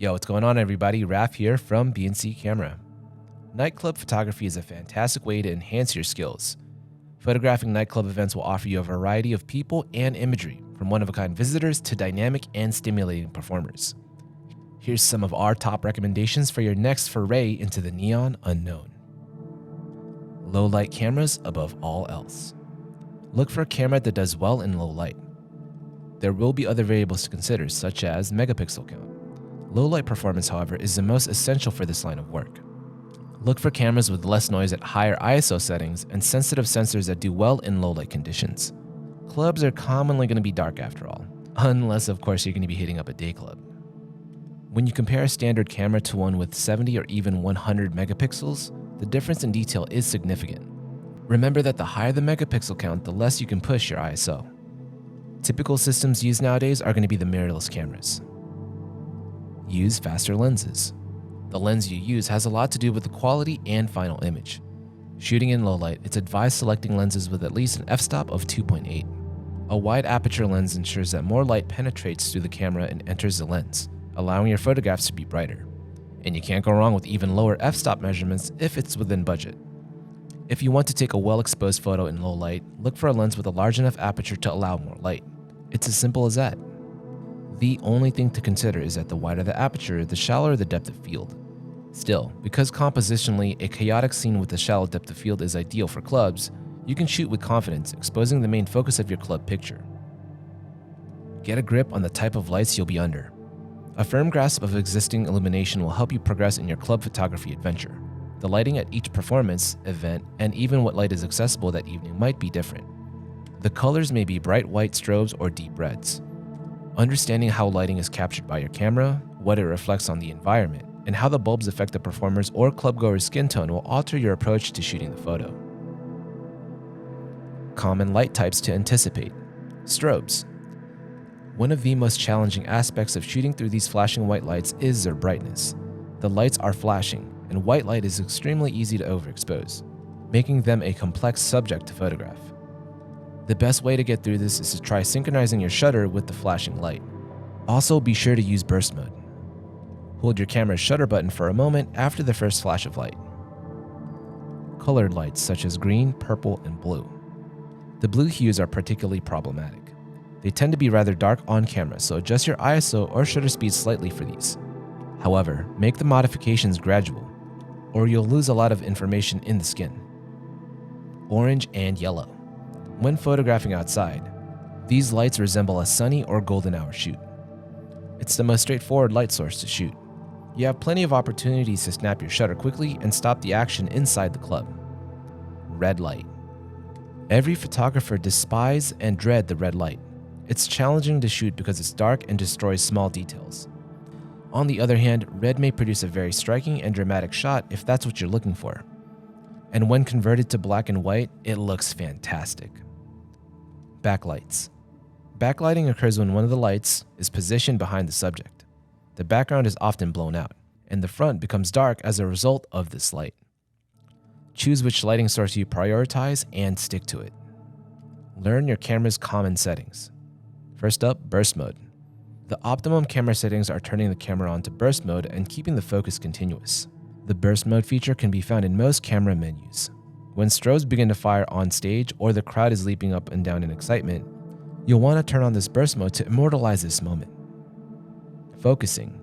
Yo, what's going on everybody? Raph here from B&C Camera. Nightclub photography is a fantastic way to enhance your skills. Photographing nightclub events will offer you a variety of people and imagery, from one-of-a-kind visitors to dynamic and stimulating performers. Here's some of our top recommendations for your next foray into the neon unknown. Low light cameras above all else. Look for a camera that does well in low light. There will be other variables to consider, such as megapixel count. Low light performance, however, is the most essential for this line of work. Look for cameras with less noise at higher ISO settings and sensitive sensors that do well in low light conditions. Clubs are commonly going to be dark after all, unless of course you're going to be hitting up a day club. When you compare a standard camera to one with 70 or even 100 megapixels, the difference in detail is significant. Remember that the higher the megapixel count, the less you can push your ISO. Typical systems used nowadays are going to be the mirrorless cameras. Use faster lenses. The lens you use has a lot to do with the quality and final image. Shooting in low light, it's advised selecting lenses with at least an f-stop of 2.8. A wide aperture lens ensures that more light penetrates through the camera and enters the lens, allowing your photographs to be brighter. And you can't go wrong with even lower f-stop measurements if it's within budget. If you want to take a well-exposed photo in low light, look for a lens with a large enough aperture to allow more light. It's as simple as that. The only thing to consider is that the wider the aperture, the shallower the depth of field. Still, because compositionally, a chaotic scene with a shallow depth of field is ideal for clubs, you can shoot with confidence, exposing the main focus of your club picture. Get a grip on the type of lights you'll be under. A firm grasp of existing illumination will help you progress in your club photography adventure. The lighting at each performance, event, and even what light is accessible that evening might be different. The colors may be bright white strobes or deep reds. Understanding how lighting is captured by your camera, what it reflects on the environment, and how the bulbs affect the performer's or clubgoer's skin tone will alter your approach to shooting the photo. Common light types to anticipate. Strobes. One of the most challenging aspects of shooting through these flashing white lights is their brightness. The lights are flashing, and white light is extremely easy to overexpose, making them a complex subject to photograph. The best way to get through this is to try synchronizing your shutter with the flashing light. Also, be sure to use burst mode. Hold your camera's shutter button for a moment after the first flash of light. Colored lights such as green, purple, and blue. The blue hues are particularly problematic. They tend to be rather dark on camera, so adjust your ISO or shutter speed slightly for these. However, make the modifications gradual, or you'll lose a lot of information in the skin. Orange and yellow. When photographing outside, these lights resemble a sunny or golden hour shoot. It's the most straightforward light source to shoot. You have plenty of opportunities to snap your shutter quickly and stop the action inside the club. Red light. Every photographer despises and dreads the red light. It's challenging to shoot because it's dark and destroys small details. On the other hand, red may produce a very striking and dramatic shot if that's what you're looking for. And when converted to black and white, it looks fantastic. Backlights. Backlighting occurs when one of the lights is positioned behind the subject. The background is often blown out, and the front becomes dark as a result of this light. Choose which lighting source you prioritize and stick to it. Learn your camera's common settings. First up, burst mode. The optimum camera settings are turning the camera on to burst mode and keeping the focus continuous. The burst mode feature can be found in most camera menus. When strobes begin to fire on stage or the crowd is leaping up and down in excitement, you'll want to turn on this burst mode to immortalize this moment. Focusing.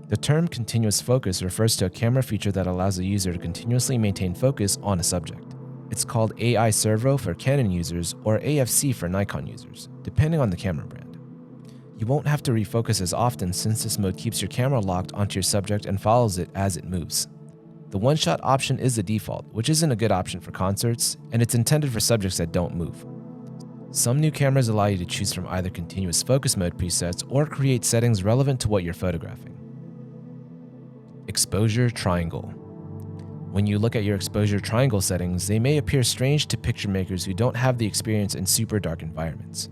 The term continuous focus refers to a camera feature that allows the user to continuously maintain focus on a subject. It's called AI Servo for Canon users or AFC for Nikon users, depending on the camera brand. You won't have to refocus as often since this mode keeps your camera locked onto your subject and follows it as it moves. The one-shot option is the default, which isn't a good option for concerts, and it's intended for subjects that don't move. Some new cameras allow you to choose from either continuous focus mode presets or create settings relevant to what you're photographing. Exposure triangle. When you look at your exposure triangle settings, they may appear strange to picture makers who don't have the experience in super dark environments.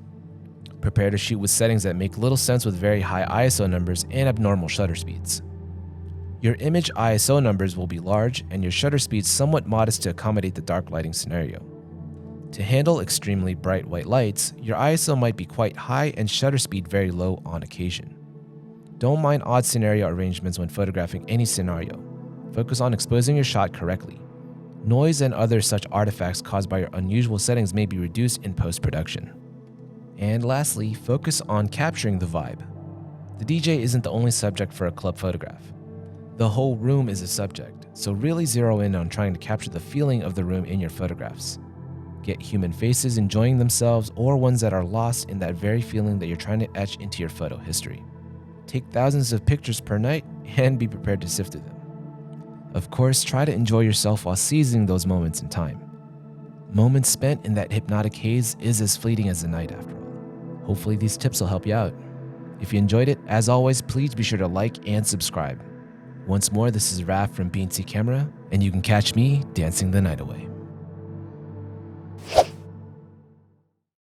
Prepare to shoot with settings that make little sense with very high ISO numbers and abnormal shutter speeds. Your image ISO numbers will be large and your shutter speed somewhat modest to accommodate the dark lighting scenario. To handle extremely bright white lights, your ISO might be quite high and shutter speed very low on occasion. Don't mind odd scenario arrangements when photographing any scenario. Focus on exposing your shot correctly. Noise and other such artifacts caused by your unusual settings may be reduced in post-production. And lastly, focus on capturing the vibe. The DJ isn't the only subject for a club photograph. The whole room is a subject, so really zero in on trying to capture the feeling of the room in your photographs. Get human faces enjoying themselves or ones that are lost in that very feeling that you're trying to etch into your photo history. Take thousands of pictures per night and be prepared to sift through them. Of course, try to enjoy yourself while seizing those moments in time. Moments spent in that hypnotic haze is as fleeting as the night after all. Hopefully these tips will help you out. If you enjoyed it, as always, please be sure to like and subscribe. Once more, this is Raph from B&C Camera, and you can catch me dancing the night away.